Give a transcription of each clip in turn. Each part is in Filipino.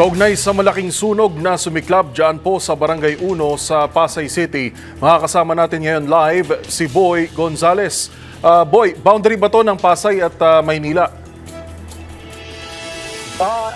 Kaugnay sa malaking sunog na sumiklab dyan po sa Barangay 1 sa Pasay City, makakasama natin ngayon live si Boy Gonzales. Boy, boundary ba to ng Pasay at Maynila?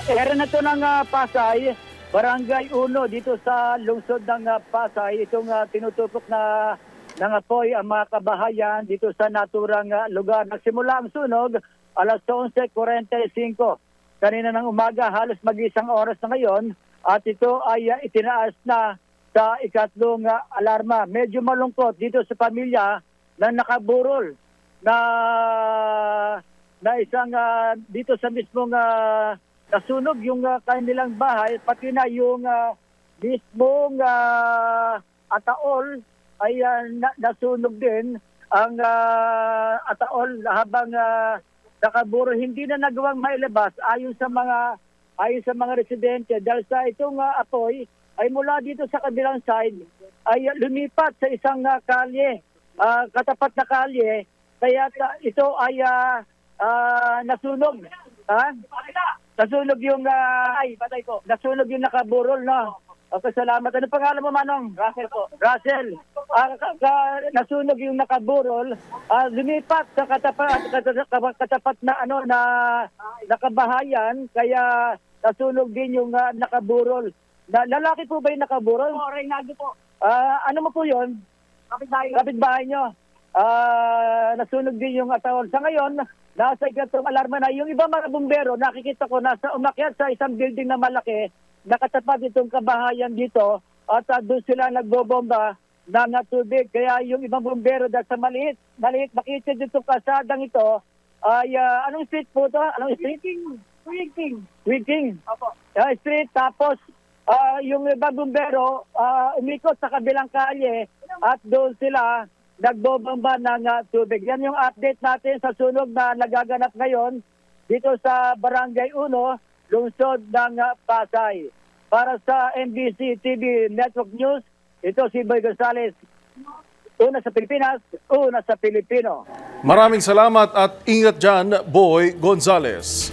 Area na to ng Pasay, Barangay 1 dito sa lungsod ng Pasay. Itong tinututok na nangapoy ang mga kabahayan dito sa naturang lugar. Nagsimula ang sunog alas 11:45. Kanina ng umaga, halos mag-isang oras na ngayon at ito ay itinaas na sa ikatlong alarma. Medyo malungkot dito sa pamilya na nakaburol na isang dito sa mismong nasunog yung kanilang bahay, pati na yung mismong ataol ay nasunog din ang ataol habang nakaburo, hindi na nagawang mailabas ayon sa mga residente dahil sa itong apoy ay mula dito sa kabilang side ay lumipat sa isang kalye, katapat na kalye, kaya ito ay nasunog. Nasunog yung nasunog yung nakaburol, no? Okay, salamat. Ano pangalan mo, Manong? Russell po. Russell. Nasunog yung nakaburol, lumipat sa katapat na nakabahayan, kaya nasunog din yung nakaburol. Lalaki po ba yung nakaburol? Po, Reynaldo po. Ano mo po yun? Kapitbahay nyo. Nasunog din yung atawal. Sa ngayon, nasa ikatlong alarma na. Yung iba mga bumbero, nakikita ko nasa umakyat sa isang building na malaki, nakatapat itong kabahayan dito at doon sila nagbobomba ng tubig. Kaya yung ibang bumbero dahil sa maliit makita dito kasadang ito ay anong street po ito? Anong street? Wiking. Opo. Street, tapos yung ibang bumbero umikot sa kabilang kalye at doon sila nagbobomba ng tubig. Yan yung update natin sa sunog na nagaganap ngayon dito sa Barangay 1, lungsod ng Pasay. Para sa NBC TV Network News, ito si Boy Gonzales. Una sa Pilipinas, una sa Pilipino. Maraming salamat at ingat dyan, Boy Gonzales.